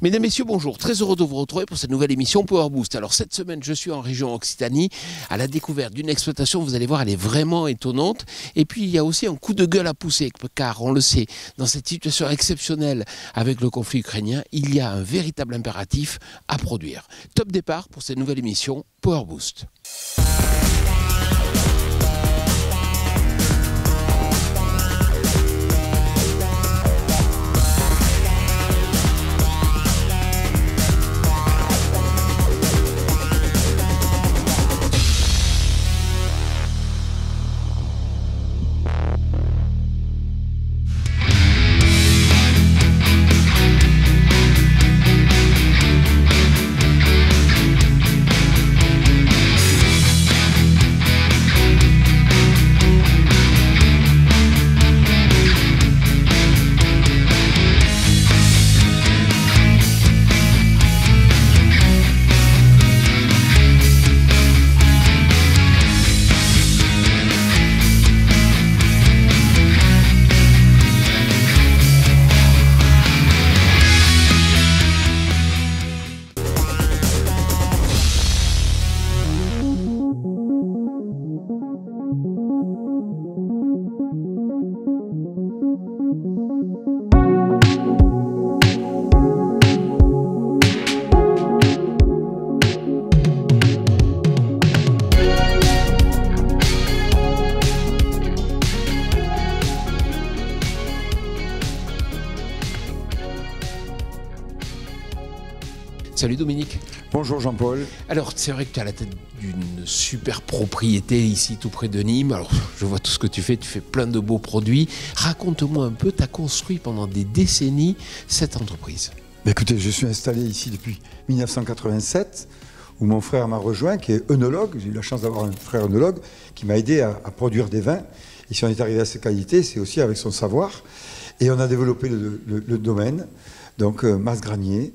Mesdames, Messieurs, bonjour. Très heureux de vous retrouver pour cette nouvelle émission Power Boost. Alors cette semaine, je suis en région Occitanie à la découverte d'une exploitation. Vous allez voir, elle est vraiment étonnante. Et puis, il y a aussi un coup de gueule à pousser, car on le sait, dans cette situation exceptionnelle avec le conflit ukrainien, il y a un véritable impératif à produire. Top départ pour cette nouvelle émission Power Boost. Salut Dominique. Bonjour Jean-Paul. Alors c'est vrai que tu es à la tête d'une super propriété ici tout près de Nîmes. Alors je vois tout ce que tu fais plein de beaux produits. Raconte-moi un peu, tu as construit pendant des décennies cette entreprise. Écoutez, je suis installé ici depuis 1987 où mon frère m'a rejoint, qui est œnologue. J'ai eu la chance d'avoir un frère œnologue qui m'a aidé à produire des vins. Et si on est arrivé à ces qualités, c'est aussi avec son savoir. Et on a développé le domaine. Donc, Mas-Granier.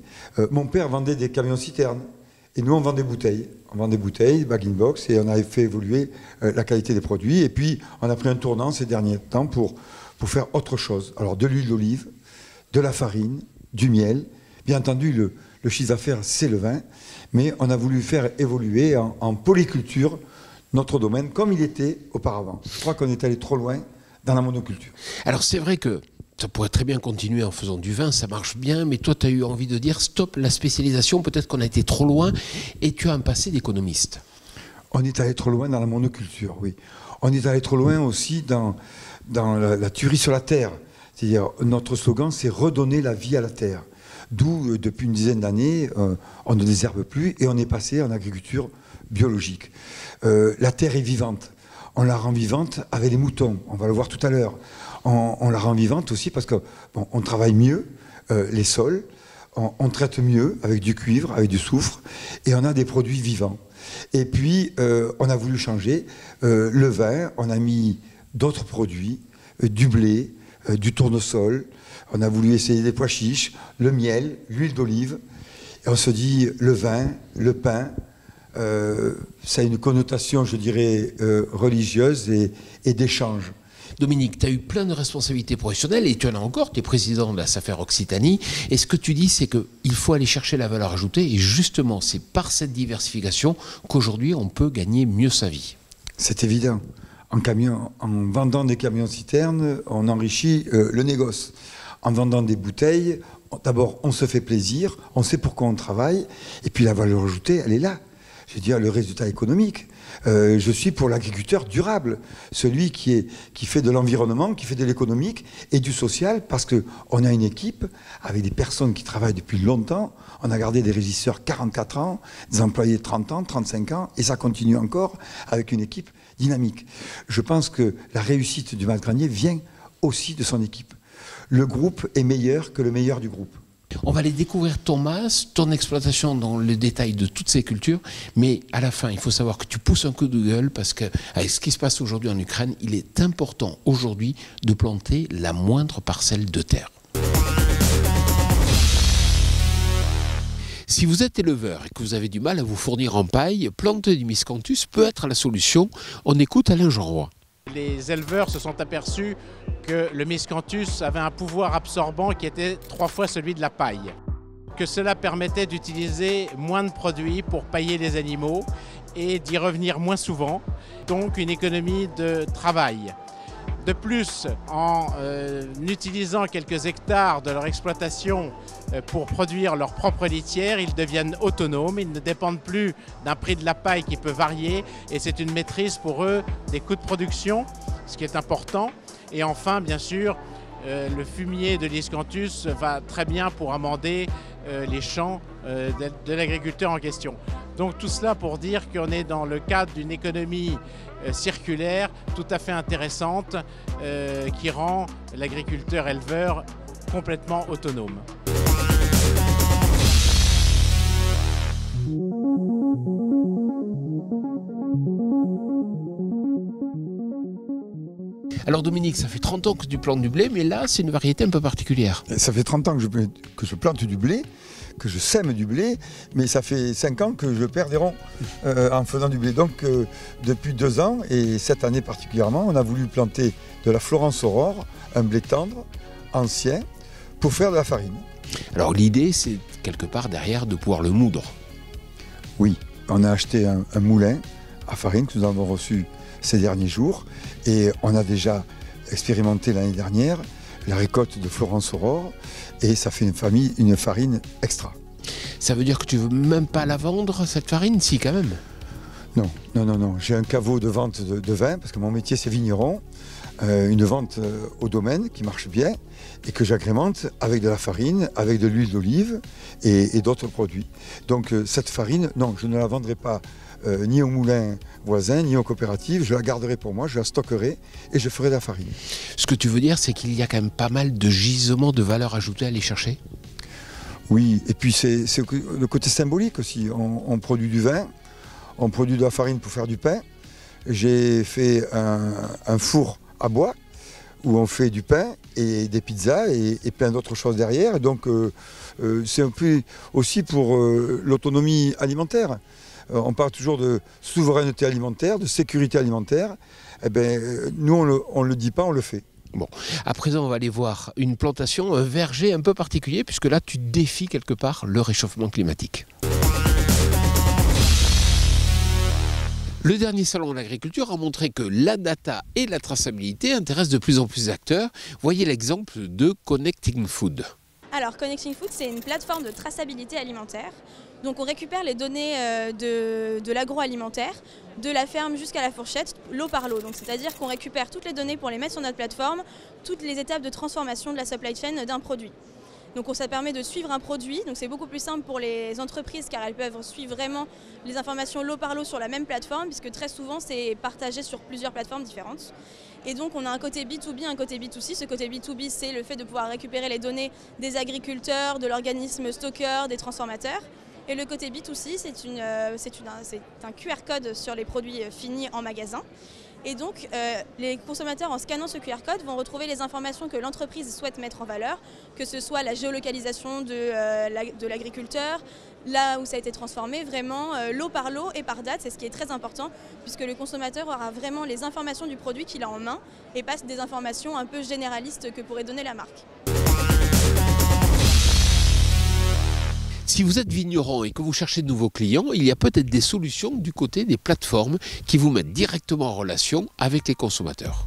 Mon père vendait des camions-citernes. Et nous, on vend des bouteilles. On vend des bouteilles, bag-in-box, et on avait fait évoluer la qualité des produits. Et puis, on a pris un tournant ces derniers temps pour faire autre chose. Alors, de l'huile d'olive, de la farine, du miel. Bien entendu, le chiffre d'affaires, c'est le vin. Mais on a voulu faire évoluer en polyculture notre domaine, comme il était auparavant. Je crois qu'on est allé trop loin dans la monoculture. Alors, c'est vrai que ça pourrait très bien continuer en faisant du vin, ça marche bien, mais toi tu as eu envie de dire stop la spécialisation, peut-être qu'on a été trop loin, et tu as un passé d'économiste. On est allé trop loin dans la monoculture, oui. On est allé trop loin aussi dans la tuerie sur la terre. C'est-à-dire, notre slogan, c'est redonner la vie à la terre. D'où, depuis une dizaine d'années, on ne désherbe plus et on est passé en agriculture biologique. La terre est vivante. On la rend vivante avec les moutons, on va le voir tout à l'heure. On la rend vivante aussi parce qu'on travaille mieux les sols, on traite mieux avec du cuivre, avec du soufre, et on a des produits vivants. Et puis, on a voulu changer le vin, on a mis d'autres produits, du blé, du tournesol, on a voulu essayer des pois chiches, le miel, l'huile d'olive, et on se dit, le vin, le pain, ça a une connotation, je dirais, religieuse et d'échange. Dominique, tu as eu plein de responsabilités professionnelles et tu en as encore, tu es président de la SAFER Occitanie. Et ce que tu dis, c'est qu'il faut aller chercher la valeur ajoutée et justement, c'est par cette diversification qu'aujourd'hui, on peut gagner mieux sa vie. C'est évident. En vendant des camions-citernes, on enrichit le négoce. En vendant des bouteilles, d'abord, on se fait plaisir, on sait pourquoi on travaille, et puis la valeur ajoutée, elle est là. Je veux dire, le résultat économique. Je suis pour l'agriculteur durable, celui qui fait de l'environnement, qui fait de l'économique et du social, parce qu'on a une équipe avec des personnes qui travaillent depuis longtemps. On a gardé des régisseurs 44 ans, des employés 30 ans, 35 ans, et ça continue encore avec une équipe dynamique. Je pense que la réussite du Mas-Granier vient aussi de son équipe. Le groupe est meilleur que le meilleur du groupe. On va aller découvrir ton mas, ton exploitation dans le détail de toutes ces cultures, mais à la fin, il faut savoir que tu pousses un coup de gueule parce qu'avec ce qui se passe aujourd'hui en Ukraine, il est important aujourd'hui de planter la moindre parcelle de terre. Si vous êtes éleveur et que vous avez du mal à vous fournir en paille, planter du miscanthus peut être la solution. On écoute Alain Jeanroy. Les éleveurs se sont aperçus que le miscanthus avait un pouvoir absorbant qui était 3 fois celui de la paille. que cela permettait d'utiliser moins de produits pour pailler les animaux et d'y revenir moins souvent, donc une économie de travail. De plus, en utilisant quelques hectares de leur exploitation pour produire leur propre litière, ils deviennent autonomes, ils ne dépendent plus d'un prix de la paille qui peut varier et c'est une maîtrise pour eux des coûts de production, ce qui est important. Et enfin, bien sûr, le fumier de l'Iscanthus va très bien pour amender les champs de l'agriculteur en question. Donc tout cela pour dire qu'on est dans le cadre d'une économie circulaire tout à fait intéressante qui rend l'agriculteur éleveur complètement autonome. Alors Dominique, ça fait 30 ans que tu plantes du blé, mais là c'est une variété un peu particulière. Ça fait 30 ans que je plante du blé, que je sème du blé, mais ça fait 5 ans que je perds des ronds en faisant du blé. Donc depuis 2 ans, et cette année particulièrement, on a voulu planter de la Florence Aurore, un blé tendre, ancien, pour faire de la farine. Alors l'idée c'est quelque part derrière de pouvoir le moudre. Oui, on a acheté un moulin à farine que nous avons reçu ces derniers jours et on a déjà expérimenté l'année dernière la récolte de Florence Aurore et ça fait une farine extra. Ça veut dire que tu veux même pas la vendre cette farine? Si, quand même. Non. J'ai un caveau de vente de vin parce que mon métier c'est vigneron, une vente au domaine qui marche bien et que j'agrémente avec de la farine, avec de l'huile d'olive et d'autres produits. Donc cette farine, non, je ne la vendrai pas ni au moulin voisin, ni aux coopératives, je la garderai pour moi, je la stockerai et je ferai de la farine. Ce que tu veux dire, c'est qu'il y a quand même pas mal de gisements de valeur ajoutée à aller chercher? Oui, et puis c'est le côté symbolique aussi. On produit du vin, on produit de la farine pour faire du pain. J'ai fait un four à bois où on fait du pain et des pizzas et plein d'autres choses derrière. Donc c'est un peu aussi pour l'autonomie alimentaire. On parle toujours de souveraineté alimentaire, de sécurité alimentaire. Eh bien, nous, on ne le dit pas, on le fait. Bon, à présent, on va aller voir une plantation, un verger un peu particulier, puisque là, tu défies quelque part le réchauffement climatique. Le dernier salon de l'agriculture a montré que la data et la traçabilité intéressent de plus en plus d'acteurs. Voyez l'exemple de Connecting Food. Alors, Connecting Food, c'est une plateforme de traçabilité alimentaire. Donc on récupère les données de l'agroalimentaire, de la ferme jusqu'à la fourchette, lot par lot. Donc c'est-à-dire qu'on récupère toutes les données pour les mettre sur notre plateforme, toutes les étapes de transformation de la supply chain d'un produit. Donc ça permet de suivre un produit, donc c'est beaucoup plus simple pour les entreprises car elles peuvent suivre vraiment les informations lot par lot sur la même plateforme puisque très souvent c'est partagé sur plusieurs plateformes différentes. Et donc on a un côté B2B, un côté B2C. Ce côté B2B c'est le fait de pouvoir récupérer les données des agriculteurs, de l'organisme stockeur, des transformateurs. Et le côté B2C, c'est un QR code sur les produits finis en magasin. Et donc, les consommateurs, en scannant ce QR code, vont retrouver les informations que l'entreprise souhaite mettre en valeur, que ce soit la géolocalisation de l'agriculteur, là où ça a été transformé, vraiment lot par lot et par date. C'est ce qui est très important, puisque le consommateur aura vraiment les informations du produit qu'il a en main et pas des informations un peu généralistes que pourrait donner la marque. Si vous êtes vigneron et que vous cherchez de nouveaux clients, il y a peut-être des solutions du côté des plateformes qui vous mettent directement en relation avec les consommateurs.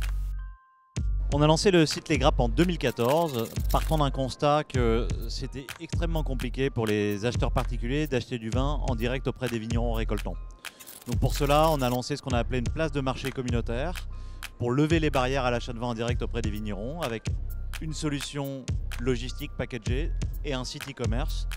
On a lancé le site Les Grappes en 2014, partant d'un constat que c'était extrêmement compliqué pour les acheteurs particuliers d'acheter du vin en direct auprès des vignerons récoltants. Donc pour cela, on a lancé ce qu'on a appelé une place de marché communautaire pour lever les barrières à l'achat de vin en direct auprès des vignerons avec une solution logistique packagée et un site e-commerce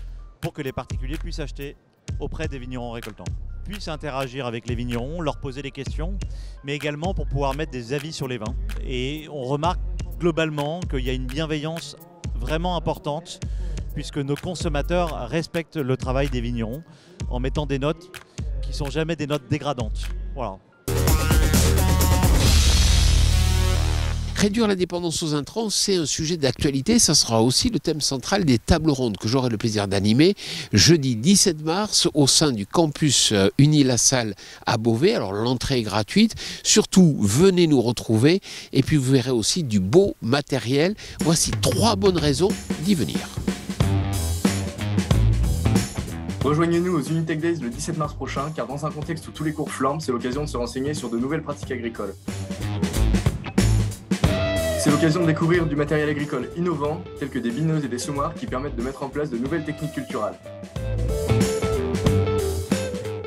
pour que les particuliers puissent acheter auprès des vignerons récoltants, puissent interagir avec les vignerons, leur poser des questions, mais également pour pouvoir mettre des avis sur les vins. Et on remarque globalement qu'il y a une bienveillance vraiment importante puisque nos consommateurs respectent le travail des vignerons en mettant des notes qui ne sont jamais des notes dégradantes. Voilà. Réduire la dépendance aux intrants, c'est un sujet d'actualité. Ça sera aussi le thème central des tables rondes que j'aurai le plaisir d'animer jeudi 17 mars au sein du campus Uni-la-Salle à Beauvais. Alors l'entrée est gratuite. Surtout, venez nous retrouver. Et puis vous verrez aussi du beau matériel. Voici 3 bonnes raisons d'y venir. Rejoignez-nous aux Unitech Days le 17 mars prochain, car dans un contexte où tous les cours flambent, c'est l'occasion de se renseigner sur de nouvelles pratiques agricoles. C'est l'occasion de découvrir du matériel agricole innovant, tel que des bineuses et des semoirs qui permettent de mettre en place de nouvelles techniques culturales.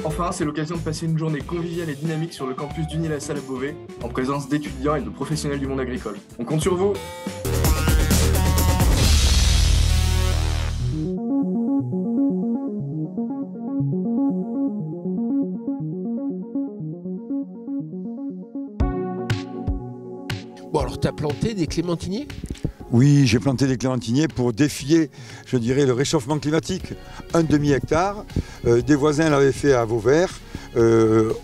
Enfin, c'est l'occasion de passer une journée conviviale et dynamique sur le campus d'Uni-la-Salle à Beauvais, en présence d'étudiants et de professionnels du monde agricole. On compte sur vous! Bon, alors tu as planté des clémentiniers? Oui, j'ai planté des clémentiniers pour défier, je dirais, le réchauffement climatique. Un demi-hectare, des voisins l'avaient fait à Vauvert.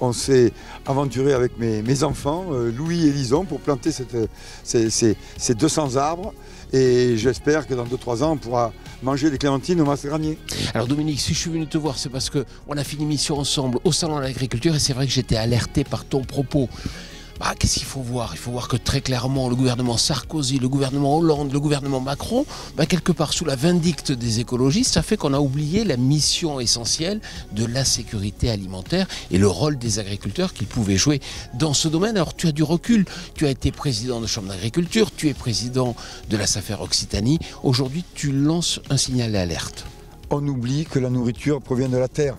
On s'est aventuré avec mes enfants, Louis et Lison, pour planter ces 200 arbres. Et j'espère que dans 2-3 ans, on pourra manger des clémentines au Mas-Granier. Alors Dominique, si je suis venu te voir, c'est parce qu'on a fait une émission ensemble au Salon de l'Agriculture et c'est vrai que j'étais alerté par ton propos. Ah, qu'est-ce qu'il faut voir? Il faut voir que très clairement, le gouvernement Sarkozy, le gouvernement Hollande, le gouvernement Macron, quelque part sous la vindicte des écologistes, ça fait qu'on a oublié la mission essentielle de la sécurité alimentaire et le rôle des agriculteurs qu'ils pouvaient jouer dans ce domaine. Alors tu as du recul, tu as été président de Chambre d'agriculture, tu es président de la SAFER Occitanie. Aujourd'hui, tu lances un signal d'alerte. On oublie que la nourriture provient de la terre.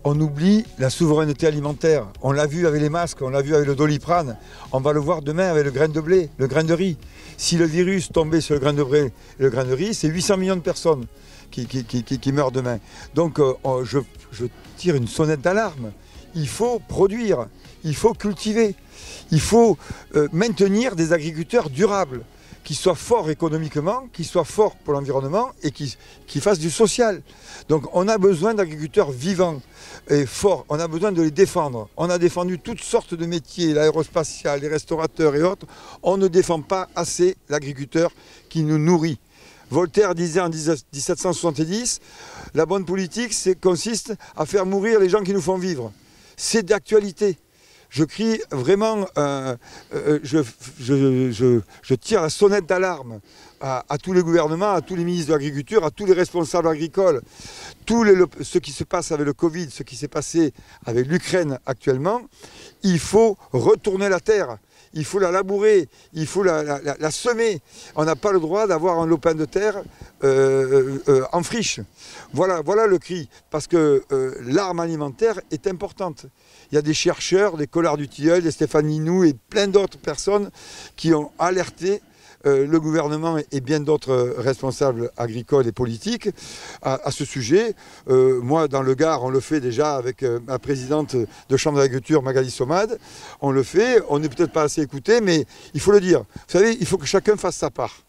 On oublie la souveraineté alimentaire. On l'a vu avec les masques, on l'a vu avec le Doliprane. On va le voir demain avec le grain de blé, le grain de riz. Si le virus tombait sur le grain de blé et le grain de riz, c'est 800 millions de personnes qui meurent demain. Donc je tire une sonnette d'alarme. Il faut produire, il faut cultiver, il faut maintenir des agriculteurs durables, qui soient forts économiquement, qui soient forts pour l'environnement et qui fassent du social. Donc on a besoin d'agriculteurs vivants et forts, on a besoin de les défendre. On a défendu toutes sortes de métiers, l'aérospatial, les restaurateurs et autres. On ne défend pas assez l'agriculteur qui nous nourrit. Voltaire disait en 1770, la bonne politique consiste à faire mourir les gens qui nous font vivre. C'est d'actualité. Je crie vraiment, je tire la sonnette d'alarme à tous les gouvernements, à tous les ministres de l'Agriculture, à tous les responsables agricoles. Ce qui se passe avec le Covid, ce qui s'est passé avec l'Ukraine actuellement, il faut retourner la terre. Il faut la labourer, il faut la semer. On n'a pas le droit d'avoir un lopin de terre en friche. Voilà le cri, parce que l'arme alimentaire est importante. Il y a des chercheurs, des Collard du Tilleul, des Stéphane Linou et plein d'autres personnes qui ont alerté le gouvernement et bien d'autres responsables agricoles et politiques à ce sujet. Moi, dans le Gard, on le fait déjà avec ma présidente de Chambre d'agriculture, Magali Somade. On le fait, on n'est peut-être pas assez écouté, mais il faut le dire. Vous savez, il faut que chacun fasse sa part.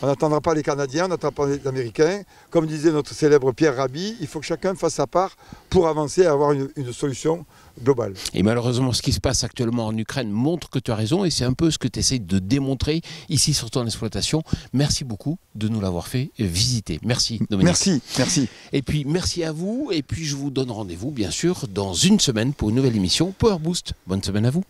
On n'attendra pas les Canadiens, on n'attendra pas les Américains. Comme disait notre célèbre Pierre Rabhi, il faut que chacun fasse sa part pour avancer et avoir une solution globale. Et malheureusement, ce qui se passe actuellement en Ukraine montre que tu as raison et c'est un peu ce que tu essayes de démontrer ici sur ton exploitation. Merci beaucoup de nous l'avoir fait visiter. Merci Dominique. Merci. Et puis merci à vous et puis je vous donne rendez-vous bien sûr dans une semaine pour une nouvelle émission Power Boost. Bonne semaine à vous.